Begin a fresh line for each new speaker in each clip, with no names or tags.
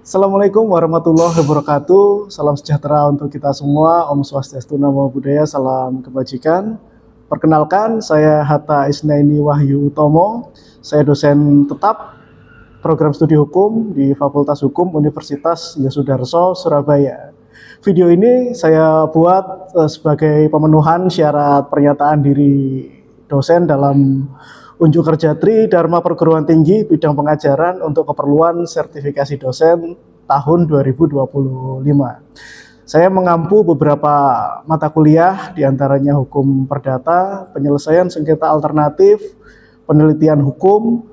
Assalamualaikum warahmatullahi wabarakatuh. Salam sejahtera untuk kita semua. Om Swastiastu, Namo Buddhaya, salam kebajikan. Perkenalkan, saya Hatta Isnaini Wahyu Utomo. Saya dosen tetap program studi hukum di Fakultas Hukum Universitas Yosudarso, Surabaya. Video ini saya buat sebagai pemenuhan syarat pernyataan diri dosen dalam unjuk kerja Tri Dharma Perguruan Tinggi bidang pengajaran untuk keperluan sertifikasi dosen tahun 2025. Saya mengampu beberapa mata kuliah, diantaranya hukum perdata, penyelesaian sengketa alternatif, penelitian hukum,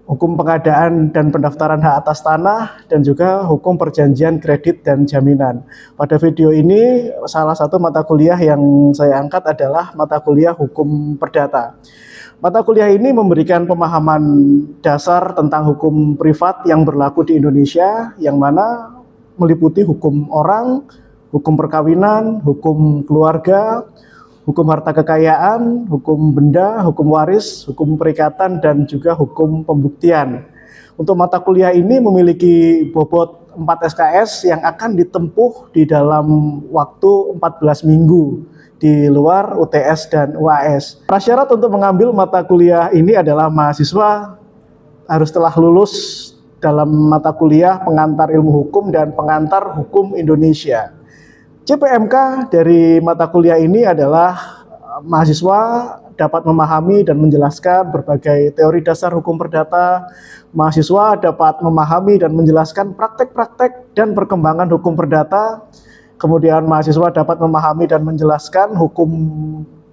hukum pengadaan dan pendaftaran hak atas tanah, dan juga hukum perjanjian kredit dan jaminan. Pada video ini, salah satu mata kuliah yang saya angkat adalah mata kuliah hukum perdata. Mata kuliah ini memberikan pemahaman dasar tentang hukum privat yang berlaku di Indonesia, yang mana meliputi hukum orang, hukum perkawinan, hukum keluarga, hukum harta kekayaan, hukum benda, hukum waris, hukum perikatan, dan juga hukum pembuktian. Untuk mata kuliah ini memiliki bobot 4 SKS yang akan ditempuh di dalam waktu 14 minggu di luar UTS dan UAS. Prasyarat untuk mengambil mata kuliah ini adalah mahasiswa harus telah lulus dalam mata kuliah pengantar ilmu hukum dan pengantar hukum Indonesia. CPMK dari mata kuliah ini adalah mahasiswa dapat memahami dan menjelaskan berbagai teori dasar hukum perdata. Mahasiswa dapat memahami dan menjelaskan praktek-praktek dan perkembangan hukum perdata. Kemudian mahasiswa dapat memahami dan menjelaskan hukum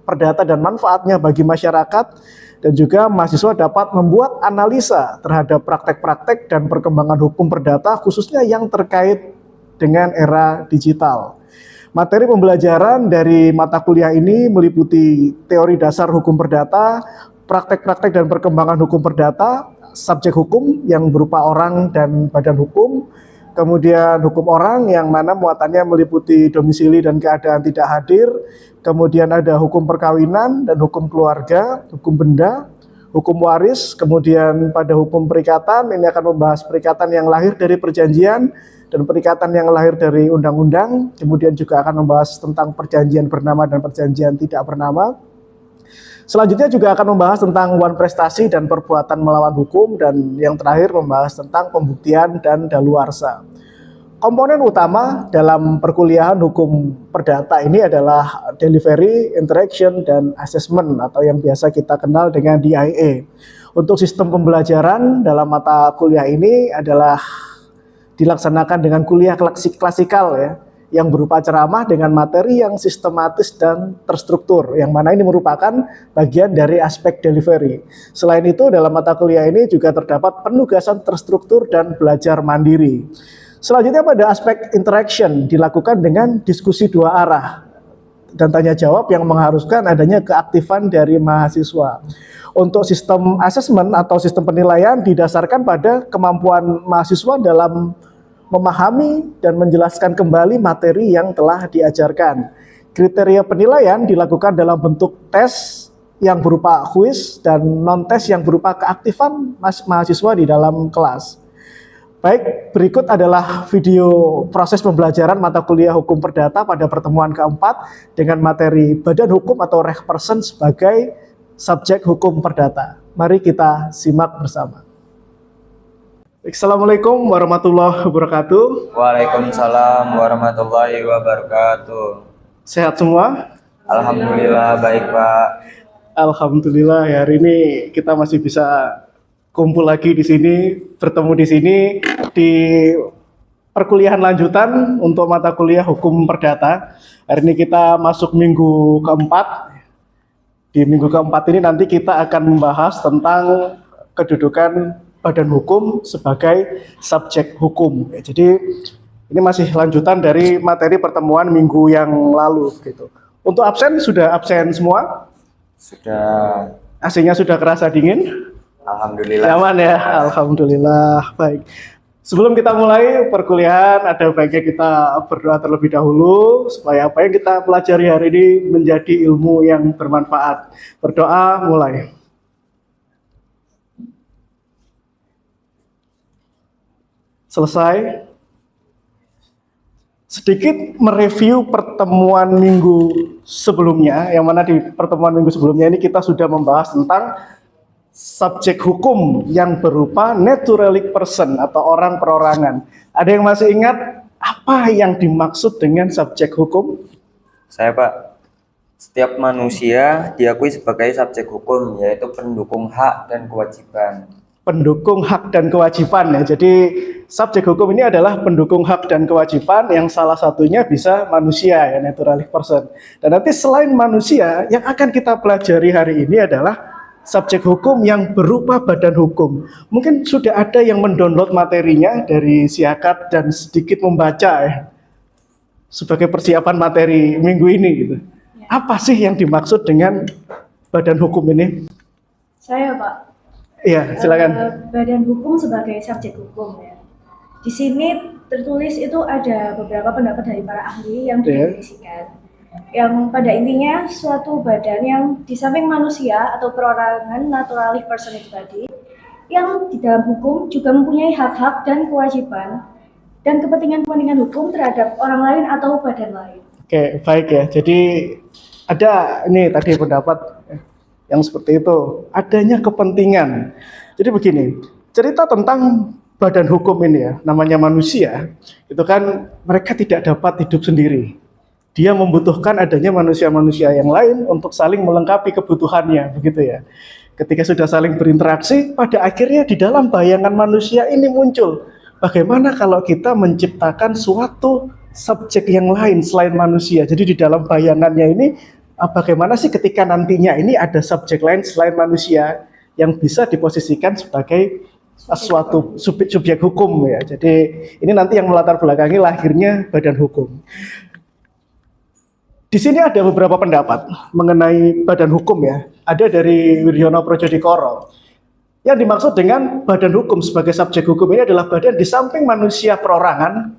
perdata dan manfaatnya bagi masyarakat. Dan juga mahasiswa dapat membuat analisa terhadap praktek-praktek dan perkembangan hukum perdata, khususnya yang terkait dengan era digital. Materi pembelajaran dari mata kuliah ini meliputi teori dasar hukum perdata, praktek-praktek dan perkembangan hukum perdata, subjek hukum yang berupa orang dan badan hukum, kemudian hukum orang yang mana muatannya meliputi domisili dan keadaan tidak hadir, kemudian ada hukum perkawinan dan hukum keluarga, hukum benda, hukum waris, kemudian pada hukum perikatan ini akan membahas perikatan yang lahir dari perjanjian dan perikatan yang lahir dari undang-undang, kemudian juga akan membahas tentang perjanjian bernama dan perjanjian tidak bernama. Selanjutnya juga akan membahas tentang wan prestasi dan perbuatan melawan hukum, dan yang terakhir membahas tentang pembuktian dan daluarsa. Komponen utama dalam perkuliahan hukum perdata ini adalah delivery, interaction, dan assessment atau yang biasa kita kenal dengan DIA. Untuk sistem pembelajaran dalam mata kuliah ini adalah dilaksanakan dengan kuliah klasikal ya, yang berupa ceramah dengan materi yang sistematis dan terstruktur, yang mana ini merupakan bagian dari aspek delivery. Selain itu, dalam mata kuliah ini juga terdapat penugasan terstruktur dan belajar mandiri. Selanjutnya pada aspek interaction dilakukan dengan diskusi dua arah dan tanya jawab yang mengharuskan adanya keaktifan dari mahasiswa. Untuk sistem assessment atau sistem penilaian didasarkan pada kemampuan mahasiswa dalam memahami dan menjelaskan kembali materi yang telah diajarkan. Kriteria penilaian dilakukan dalam bentuk tes yang berupa kuis dan non-tes yang berupa keaktifan mahasiswa di dalam kelas. Baik, berikut adalah video proses pembelajaran mata kuliah hukum perdata pada pertemuan keempat dengan materi badan hukum atau reh person sebagai subjek hukum perdata. Mari kita simak bersama. Assalamualaikum warahmatullahi wabarakatuh.
Waalaikumsalam warahmatullahi wabarakatuh.
Sehat semua?
Alhamdulillah baik Pak.
Alhamdulillah, ya, hari ini kita masih bisa kumpul lagi di sini, bertemu di sini di perkuliahan lanjutan untuk mata kuliah hukum perdata. Hari ini kita masuk minggu keempat. Di minggu keempat ini nanti kita akan membahas tentang kedudukan badan hukum sebagai subjek hukum. Jadi ini masih lanjutan dari materi pertemuan minggu yang lalu gitu. Untuk absen sudah absen semua?
Sudah.
AC-nya sudah kerasa dingin?
Alhamdulillah.
Aman ya, alhamdulillah. Baik. Sebelum kita mulai perkuliahan, ada baiknya kita berdoa terlebih dahulu supaya apa yang kita pelajari hari ini menjadi ilmu yang bermanfaat. Berdoa mulai. selesai. Sedikit mereview pertemuan minggu sebelumnya, yang mana di pertemuan minggu sebelumnya ini kita sudah membahas tentang subjek hukum yang berupa naturalistic person atau orang perorangan. Ada yang masih ingat apa yang dimaksud dengan subjek hukum?
Saya Pak, setiap manusia diakui sebagai subjek hukum, yaitu pendukung hak dan kewajiban.
Pendukung hak dan kewajiban ya. Jadi subjek hukum ini adalah pendukung hak dan kewajiban yang salah satunya bisa manusia ya, naturalistic person. Dan nanti selain manusia yang akan kita pelajari hari ini adalah subjek hukum yang berupa badan hukum. Mungkin sudah ada yang mendownload materinya dari Siakat dan sedikit membaca ya, sebagai persiapan materi minggu ini gitu. Apa sih yang dimaksud dengan badan hukum ini?
Saya Pak.
Iya, silakan.
Badan hukum sebagai subjek hukum ya. Di sini tertulis itu ada beberapa pendapat dari para ahli yang didefinisikan. Yang pada intinya suatu badan yang di samping manusia atau perorangan naturalistic person itu tadi, yang di dalam hukum juga mempunyai hak-hak dan kewajiban dan kepentingan-kepentingan hukum terhadap orang lain atau badan lain.
Oke, baik ya. Jadi ada ini tadi pendapat yang seperti itu, adanya kepentingan. Jadi begini, cerita tentang badan hukum ini ya, namanya manusia, itu kan mereka tidak dapat hidup sendiri. Dia membutuhkan adanya manusia-manusia yang lain untuk saling melengkapi kebutuhannya, begitu ya. Ketika sudah saling berinteraksi, pada akhirnya di dalam bayangan manusia ini muncul, bagaimana kalau kita menciptakan suatu subjek yang lain selain manusia. Jadi di dalam bayangannya ini, bagaimana sih ketika nantinya ini ada subjek lain selain manusia yang bisa diposisikan sebagai suatu subjek hukum ya. Jadi ini nanti yang melatar belakangi lahirnya badan hukum. Di sini ada beberapa pendapat mengenai badan hukum ya. Ada dari Wiryono Projodikoro. Yang dimaksud dengan badan hukum sebagai subjek hukum ini adalah badan di samping manusia perorangan,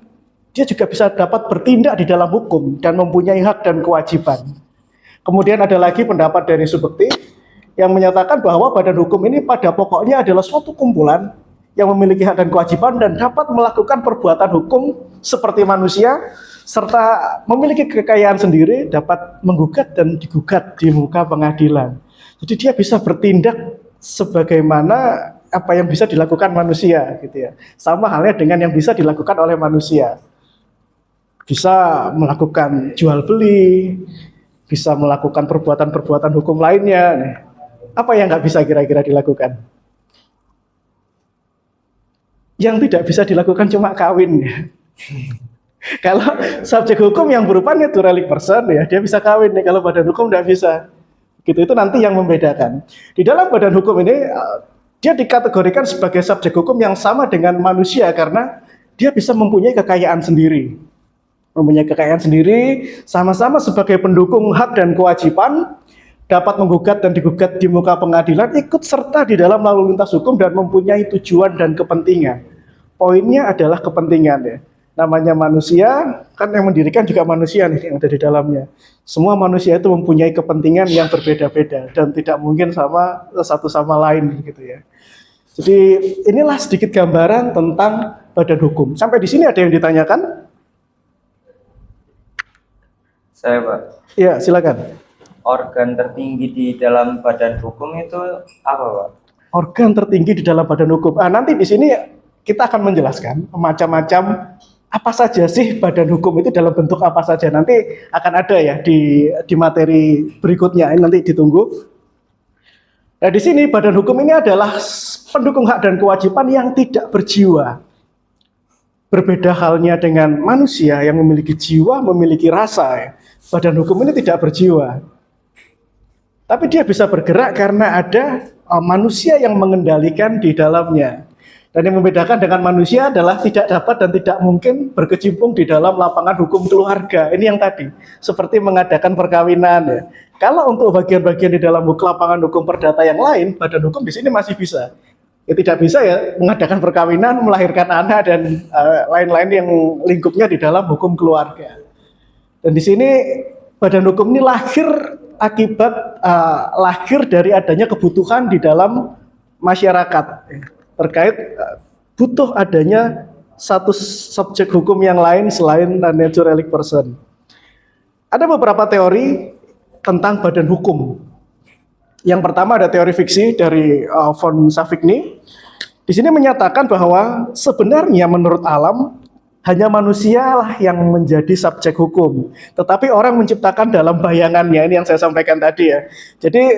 dia juga bisa dapat bertindak di dalam hukum dan mempunyai hak dan kewajiban. Kemudian ada lagi pendapat dari Subekti yang menyatakan bahwa badan hukum ini pada pokoknya adalah suatu kumpulan yang memiliki hak dan kewajiban dan dapat melakukan perbuatan hukum seperti manusia serta memiliki kekayaan sendiri, dapat menggugat dan digugat di muka pengadilan. Jadi dia bisa bertindak sebagaimana apa yang bisa dilakukan manusia gitu ya. Sama halnya dengan yang bisa dilakukan oleh manusia. Bisa melakukan jual beli, bisa melakukan perbuatan-perbuatan hukum lainnya. Apa yang nggak bisa kira-kira dilakukan? Yang tidak bisa dilakukan cuma kawin. Kalau subjek hukum yang berupa naturalistic person ya, dia bisa kawin nih. Kalau badan hukum nggak bisa. Gitu, itu nanti yang membedakan. Di dalam badan hukum ini, dia dikategorikan sebagai subjek hukum yang sama dengan manusia karena dia bisa mempunyai kekayaan sendiri. Mempunyai kekayaan sendiri, sama-sama sebagai pendukung hak dan kewajiban, dapat menggugat dan digugat di muka pengadilan, ikut serta di dalam lalu lintas hukum dan mempunyai tujuan dan kepentingan. Poinnya adalah kepentingan ya. Namanya manusia, kan yang mendirikan juga manusia nih yang ada di dalamnya. Semua manusia itu mempunyai kepentingan yang berbeda-beda dan tidak mungkin sama satu sama lain gitu ya. Jadi inilah sedikit gambaran tentang badan hukum. Sampai di sini ada yang ditanyakan?
Saya Pak.
Ya, silakan.
Organ tertinggi di dalam badan hukum itu apa Pak?
Organ tertinggi di dalam badan hukum. Nanti di sini kita akan menjelaskan macam-macam apa saja sih badan hukum itu dalam bentuk apa saja. Nanti akan ada ya di materi berikutnya. Ini nanti ditunggu. Nah, di sini badan hukum ini adalah pendukung hak dan kewajiban yang tidak berjiwa. Berbeda halnya dengan manusia yang memiliki jiwa, memiliki rasa. Ya. Badan hukum ini tidak berjiwa. Tapi dia bisa bergerak karena ada manusia yang mengendalikan di dalamnya. Dan yang membedakan dengan manusia adalah tidak dapat dan tidak mungkin berkecimpung di dalam lapangan hukum keluarga. Ini yang tadi, seperti mengadakan perkawinan. Ya. Kalau untuk bagian-bagian di dalam lapangan hukum perdata yang lain, badan hukum di sini masih bisa. Ya tidak bisa ya mengadakan perkawinan, melahirkan anak dan lain-lain yang lingkupnya di dalam hukum keluarga. Dan di sini badan hukum ini lahir akibat lahir dari adanya kebutuhan di dalam masyarakat terkait butuh adanya satu subjek hukum yang lain selain non-naturalistic person. Ada beberapa teori tentang badan hukum. Yang pertama ada teori fiksi dari von Savigny. Di sini menyatakan bahwa sebenarnya menurut alam hanya manusialah yang menjadi subjek hukum. Tetapi orang menciptakan dalam bayangannya, ini yang saya sampaikan tadi ya. Jadi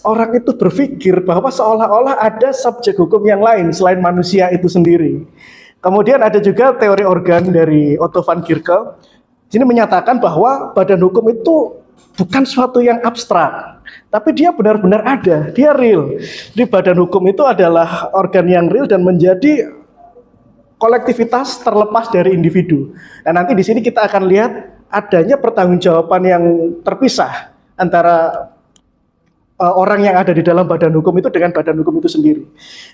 orang itu berpikir bahwa seolah-olah ada subjek hukum yang lain selain manusia itu sendiri. Kemudian ada juga teori organ dari Otto van Guericke. Ini menyatakan bahwa badan hukum itu bukan suatu yang abstrak, tapi dia benar-benar ada, dia real. Di badan hukum itu adalah organ yang real dan menjadi kolektivitas terlepas dari individu. Nah, nanti di sini kita akan lihat adanya pertanggungjawaban yang terpisah antara orang yang ada di dalam badan hukum itu dengan badan hukum itu sendiri.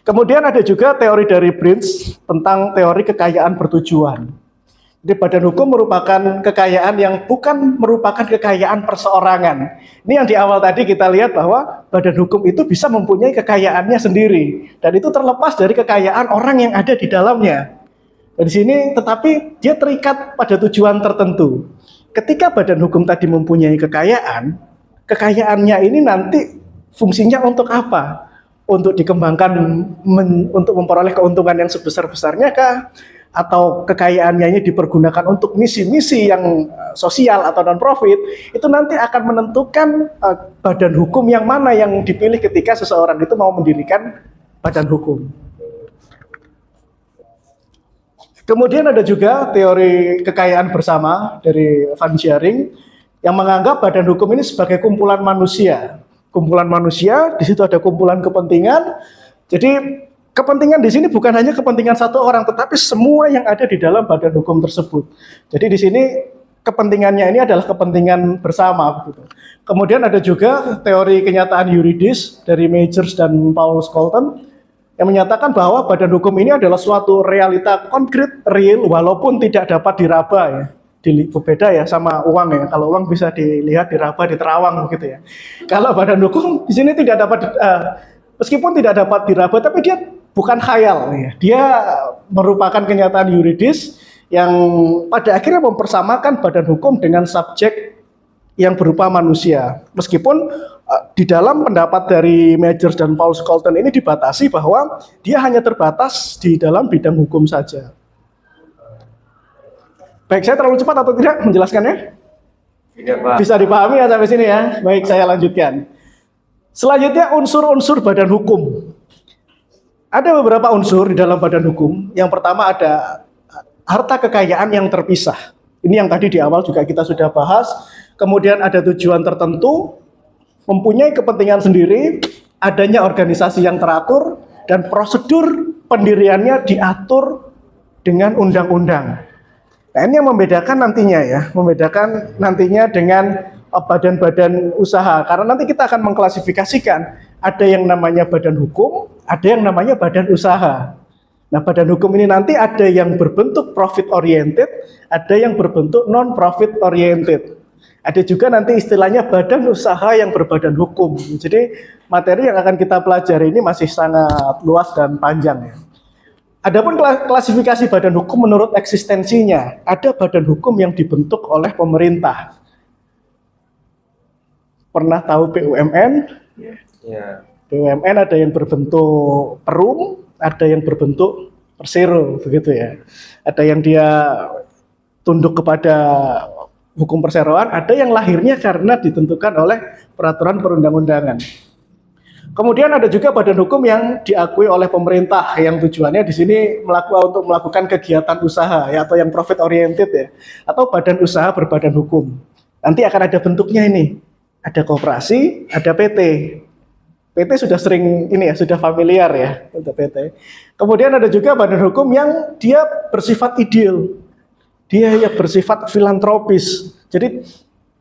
Kemudian ada juga teori dari Prince tentang teori kekayaan bertujuan. Jadi badan hukum merupakan kekayaan yang bukan merupakan kekayaan perseorangan. Ini yang di awal tadi kita lihat bahwa badan hukum itu bisa mempunyai kekayaannya sendiri. Dan itu terlepas dari kekayaan orang yang ada di dalamnya. Dan di sini tetapi dia terikat pada tujuan tertentu. Ketika badan hukum tadi mempunyai kekayaan, kekayaannya ini nanti fungsinya untuk apa? Untuk dikembangkan, untuk memperoleh keuntungan yang sebesar-besarnya kah? Atau kekayaannya ini dipergunakan untuk misi-misi yang sosial atau non-profit, itu nanti akan menentukan badan hukum yang mana yang dipilih ketika seseorang itu mau mendirikan badan hukum. Kemudian ada juga teori kekayaan bersama dari Van Shearing yang menganggap badan hukum ini sebagai kumpulan manusia. Kumpulan manusia, di situ ada kumpulan kepentingan. Jadi kepentingan di sini bukan hanya kepentingan satu orang, tetapi semua yang ada di dalam badan hukum tersebut. Jadi di sini kepentingannya ini adalah kepentingan bersama. Begitu. Kemudian ada juga teori kenyataan yuridis dari Majors dan Paul Scholten yang menyatakan bahwa badan hukum ini adalah suatu realita konkret, real, walaupun tidak dapat diraba ya. Berbeda ya sama uang ya. Kalau uang bisa dilihat, diraba, diterawang begitu ya. Kalau badan hukum di sini tidak dapat, meskipun tidak dapat diraba, tapi dia bukan khayal ya. Dia merupakan kenyataan yuridis yang pada akhirnya mempersamakan badan hukum dengan subjek yang berupa manusia. Meskipun di dalam pendapat dari Majors dan Paul Scholten ini dibatasi bahwa dia hanya terbatas di dalam bidang hukum saja. Baik, saya terlalu cepat atau tidak menjelaskannya?
Tidak, Pak.
Bisa dipahami ya sampai sini ya? Baik, saya lanjutkan. Selanjutnya unsur-unsur badan hukum. Ada beberapa unsur di dalam badan hukum. Yang pertama ada harta kekayaan yang terpisah. Ini yang tadi di awal juga kita sudah bahas. Kemudian ada tujuan tertentu, mempunyai kepentingan sendiri, adanya organisasi yang teratur, dan prosedur pendiriannya diatur dengan undang-undang. Nah, ini yang membedakan nantinya dengan badan-badan usaha. Karena nanti kita akan mengklasifikasikan ada yang namanya badan hukum, ada yang namanya badan usaha. Nah, badan hukum ini nanti ada yang berbentuk profit oriented, ada yang berbentuk non profit oriented. Ada juga nanti istilahnya badan usaha yang berbadan hukum. Jadi materi yang akan kita pelajari ini masih sangat luas dan panjang ya. Adapun klasifikasi badan hukum menurut eksistensinya, ada badan hukum yang dibentuk oleh pemerintah. Pernah tahu BUMN?
Ya.
BUMN ada yang berbentuk perum, ada yang berbentuk persero, begitu ya. Ada yang dia tunduk kepada hukum perseroan, ada yang lahirnya karena ditentukan oleh peraturan perundang-undangan. Kemudian ada juga badan hukum yang diakui oleh pemerintah yang tujuannya di sini untuk melakukan kegiatan usaha ya, atau yang profit oriented ya, atau badan usaha berbadan hukum. Nanti akan ada bentuknya ini. Ada koperasi, ada PT. PT sudah sering ini ya, sudah familiar ya untuk PT. Kemudian ada juga badan hukum yang dia bersifat ideal. Dia ya bersifat filantropis. Jadi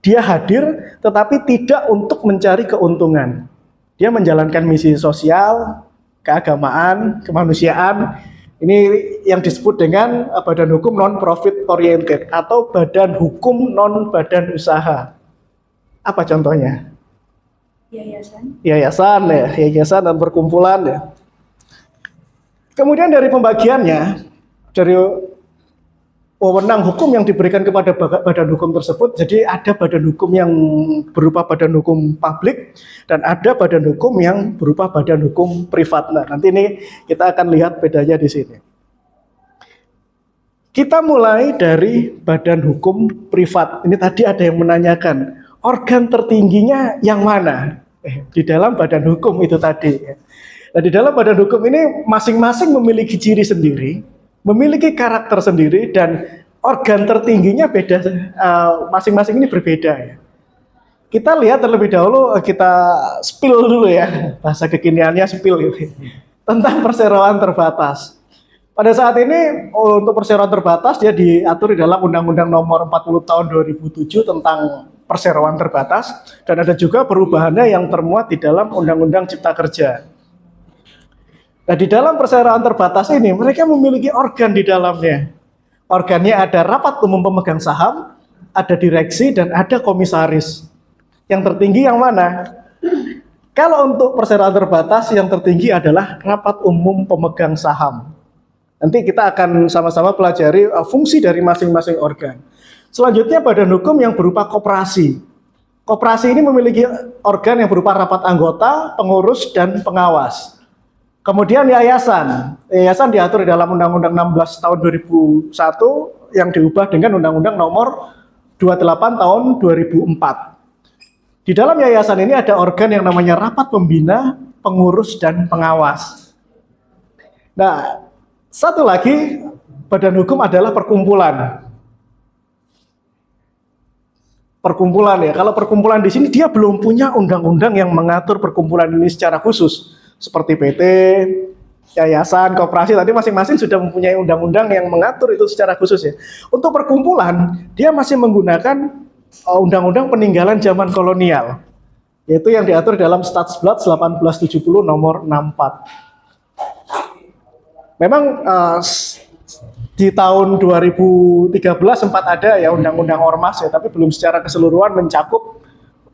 dia hadir tetapi tidak untuk mencari keuntungan. Dia menjalankan misi sosial, keagamaan, kemanusiaan. Ini yang disebut dengan badan hukum non-profit oriented atau badan hukum non-badan usaha. Apa contohnya?
Yayasan.
Yayasan ya, yayasan dan perkumpulan ya. Kemudian dari pembagiannya, dari wewenang hukum yang diberikan kepada badan hukum tersebut. Jadi ada badan hukum yang berupa badan hukum publik dan ada badan hukum yang berupa badan hukum privat. Nah, nanti ini kita akan lihat bedanya di sini. Kita mulai dari badan hukum privat. Ini tadi ada yang menanyakan, organ tertingginya yang mana? Di dalam badan hukum itu tadi. Nah, di dalam badan hukum ini masing-masing memiliki ciri sendiri, memiliki karakter sendiri, dan organ tertingginya beda, masing-masing ini berbeda ya. Kita lihat terlebih dahulu, kita spill dulu ya, bahasa kekiniannya spill gitu, tentang perseroan terbatas. Pada saat ini untuk perseroan terbatas dia diatur di dalam Undang-Undang Nomor 40 Tahun 2007 tentang perseroan terbatas, dan ada juga perubahannya yang termuat di dalam Undang-Undang Cipta Kerja. Nah, di dalam perseroan terbatas ini mereka memiliki organ di dalamnya. Organnya ada rapat umum pemegang saham, ada direksi, dan ada komisaris. Yang tertinggi yang mana? Kalau untuk perseroan terbatas yang tertinggi adalah rapat umum pemegang saham. Nanti kita akan sama-sama pelajari fungsi dari masing-masing organ. Selanjutnya badan hukum yang berupa koperasi. Koperasi ini memiliki organ yang berupa rapat anggota, pengurus, dan pengawas. Kemudian yayasan. Yayasan diatur di dalam Undang-Undang 16 tahun 2001 yang diubah dengan Undang-Undang Nomor 28 tahun 2004. Di dalam yayasan ini ada organ yang namanya rapat pembina, pengurus, dan pengawas. Nah, satu lagi badan hukum adalah perkumpulan. Perkumpulan ya. Kalau perkumpulan di sini dia belum punya undang-undang yang mengatur perkumpulan ini secara khusus, seperti PT, yayasan, koperasi. Tadi masing-masing sudah mempunyai undang-undang yang mengatur itu secara khusus ya. Untuk perkumpulan dia masih menggunakan undang-undang peninggalan zaman kolonial, yaitu yang diatur dalam Stadsblad 1870 nomor 64. Memang di tahun 2013 sempat ada ya undang-undang ormas ya, tapi belum secara keseluruhan mencakup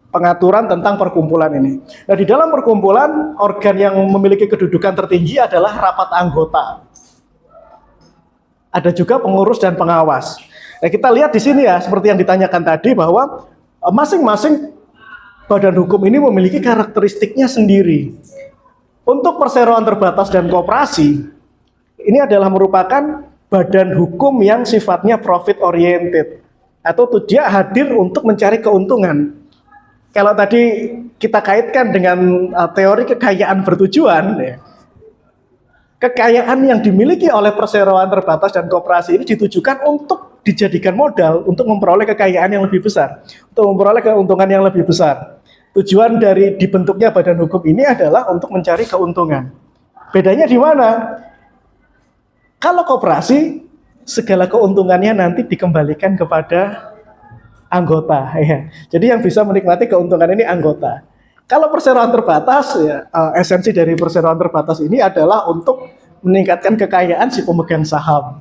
pengaturan tentang perkumpulan ini. Nah, di dalam perkumpulan organ yang memiliki kedudukan tertinggi adalah rapat anggota. Ada juga pengurus dan pengawas. Nah, kita lihat di sini ya, seperti yang ditanyakan tadi bahwa masing-masing badan hukum ini memiliki karakteristiknya sendiri. Untuk perseroan terbatas dan koperasi, ini adalah merupakan badan hukum yang sifatnya profit oriented, atau dia hadir untuk mencari keuntungan. Kalau tadi kita kaitkan dengan teori kekayaan bertujuan, ya, kekayaan yang dimiliki oleh perseroan terbatas dan koperasi ini ditujukan untuk dijadikan modal untuk memperoleh kekayaan yang lebih besar, untuk memperoleh keuntungan yang lebih besar. Tujuan dari dibentuknya badan hukum ini adalah untuk mencari keuntungan. Bedanya di mana? Kalau koperasi, segala keuntungannya nanti dikembalikan kepada anggota. Ya. Jadi yang bisa menikmati keuntungan ini anggota. Kalau perseroan terbatas, ya, esensi dari perseroan terbatas ini adalah untuk meningkatkan kekayaan si pemegang saham.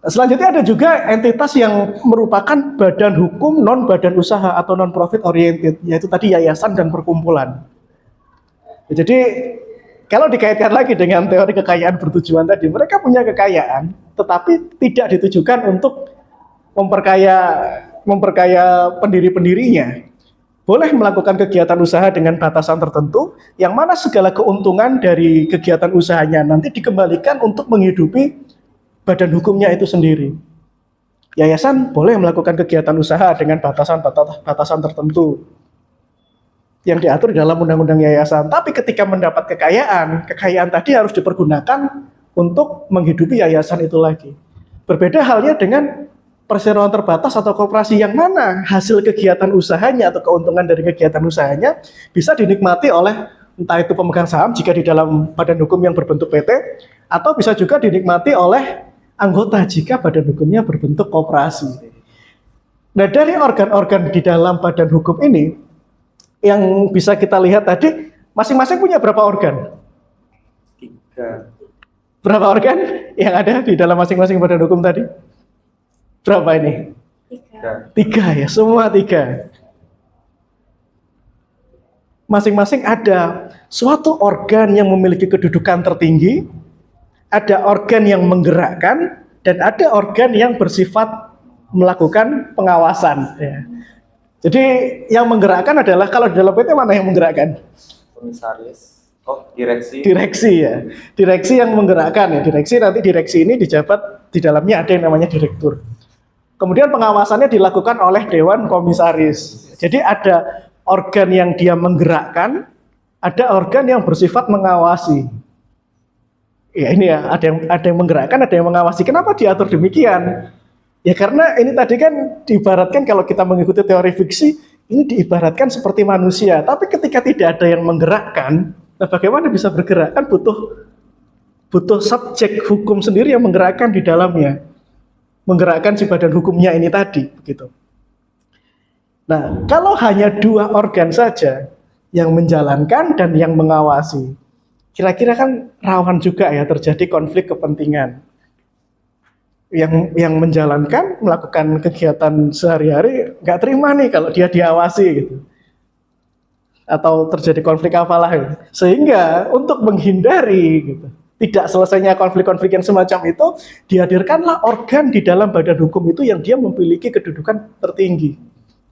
Selanjutnya ada juga entitas yang merupakan badan hukum non badan usaha atau non profit oriented, yaitu tadi yayasan dan perkumpulan. Jadi kalau dikaitkan lagi dengan teori kekayaan bertujuan tadi, mereka punya kekayaan, tetapi tidak ditujukan untuk memperkaya pendiri-pendirinya. Boleh melakukan kegiatan usaha dengan batasan tertentu, yang mana segala keuntungan dari kegiatan usahanya nanti dikembalikan untuk menghidupi badan hukumnya itu sendiri. Yayasan boleh melakukan kegiatan usaha dengan batasan tertentu yang diatur dalam undang-undang yayasan. Tapi ketika mendapat kekayaan tadi harus dipergunakan untuk menghidupi yayasan itu lagi. Berbeda halnya dengan perseroan terbatas atau koperasi yang mana hasil kegiatan usahanya atau keuntungan dari kegiatan usahanya bisa dinikmati oleh entah itu pemegang saham jika di dalam badan hukum yang berbentuk PT, atau bisa juga dinikmati oleh anggota jika badan hukumnya berbentuk koperasi. Nah, dari organ-organ di dalam badan hukum ini yang bisa kita lihat tadi, masing-masing punya berapa organ?
3.
Berapa organ yang ada di dalam masing-masing badan hukum tadi? Berapa ini?
3.
3 ya, semua 3. Masing-masing ada suatu organ yang memiliki kedudukan tertinggi, ada organ yang menggerakkan dan ada organ yang bersifat melakukan pengawasan. Ya. Jadi yang menggerakkan adalah, kalau di dalam PT mana yang menggerakkan?
Komisaris. Oh, direksi.
Direksi ya. Direksi yang menggerakkan ya. Direksi ini dijabat di dalamnya ada yang namanya direktur. Kemudian pengawasannya dilakukan oleh dewan komisaris. Jadi ada organ yang dia menggerakkan, ada organ yang bersifat mengawasi. Ya ini ya, ada yang menggerakkan, ada yang mengawasi. Kenapa diatur demikian? Ya karena ini tadi kan diibaratkan, kalau kita mengikuti teori fiksi, ini diibaratkan seperti manusia. Tapi ketika tidak ada yang menggerakkan, nah bagaimana bisa bergerak? Kan butuh subjek hukum sendiri yang menggerakkan di dalamnya. Menggerakkan si badan hukumnya ini tadi, begitu. Nah, kalau hanya dua organ saja yang menjalankan dan yang mengawasi, kira-kira kan rawan juga ya terjadi konflik kepentingan. Yang menjalankan, melakukan kegiatan sehari-hari, nggak terima nih kalau dia diawasi gitu. Atau terjadi konflik apalah gitu. Sehingga untuk menghindari gitu, tidak selesainya konflik-konflik yang semacam itu, dihadirkanlah organ di dalam badan hukum itu yang dia memiliki kedudukan tertinggi.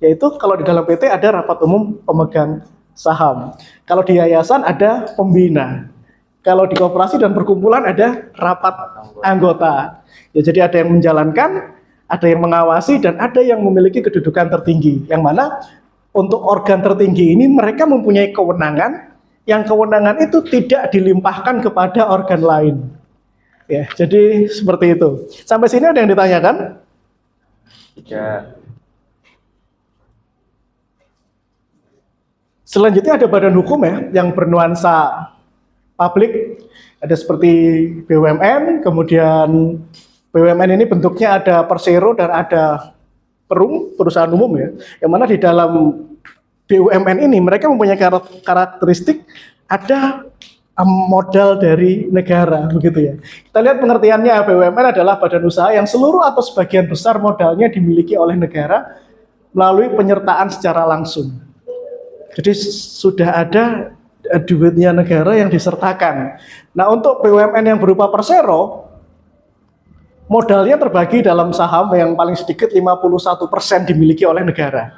Yaitu kalau di dalam PT ada rapat umum pemegang saham. Kalau di yayasan ada pembina. Kalau di koperasi dan perkumpulan ada rapat anggota. Ya, jadi ada yang menjalankan, ada yang mengawasi, dan ada yang memiliki kedudukan tertinggi. Yang mana untuk organ tertinggi ini mereka mempunyai kewenangan, yang kewenangan itu tidak dilimpahkan kepada organ lain. Ya, jadi seperti itu. Sampai sini ada yang ditanyakan?
Tidak.
Selanjutnya ada badan hukum ya, yang bernuansa publik. Ada seperti BUMN, kemudian BUMN ini bentuknya ada persero dan ada perum, perusahaan umum ya. Yang mana di dalam BUMN ini mereka mempunyai karakteristik ada modal dari negara, begitu ya. Kita lihat pengertiannya, BUMN adalah badan usaha yang seluruh atau sebagian besar modalnya dimiliki oleh negara melalui penyertaan secara langsung. Jadi sudah ada duitnya negara yang disertakan. Nah, untuk BUMN yang berupa persero, modalnya terbagi dalam saham yang paling sedikit 51% dimiliki oleh negara.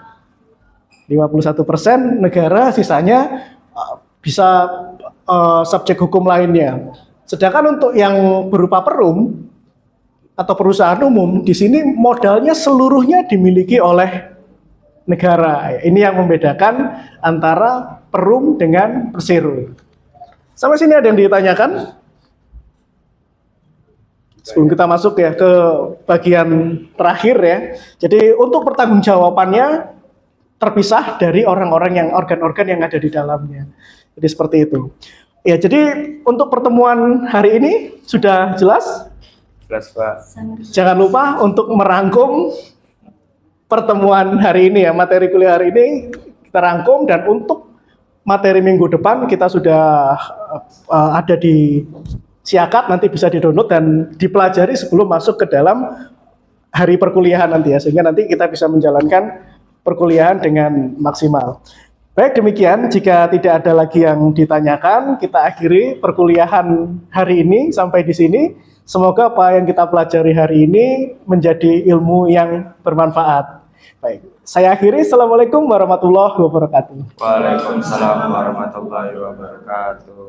51% negara, sisanya bisa subjek hukum lainnya. Sedangkan untuk yang berupa perum atau perusahaan umum, di sini modalnya seluruhnya dimiliki oleh negara. Ini yang membedakan antara perum dengan persero. Sampai sini ada yang ditanyakan? Sebelum kita masuk ya ke bagian terakhir ya. Jadi untuk pertanggungjawabannya terpisah dari organ-organ yang ada di dalamnya. Jadi seperti itu. Ya, jadi untuk pertemuan hari ini sudah jelas?
Jelas, Pak.
Jangan lupa untuk merangkum pertemuan hari ini ya, materi kuliah hari ini kita rangkum, dan untuk materi minggu depan kita sudah ada di Siakat, nanti bisa di-download dan dipelajari sebelum masuk ke dalam hari perkuliahan nanti ya, sehingga nanti kita bisa menjalankan perkuliahan dengan maksimal. Baik, demikian, jika tidak ada lagi yang ditanyakan, kita akhiri perkuliahan hari ini sampai di sini. Semoga apa yang kita pelajari hari ini menjadi ilmu yang bermanfaat. Baik, saya akhiri. Assalamualaikum warahmatullahi wabarakatuh.
Waalaikumsalam warahmatullahi wabarakatuh.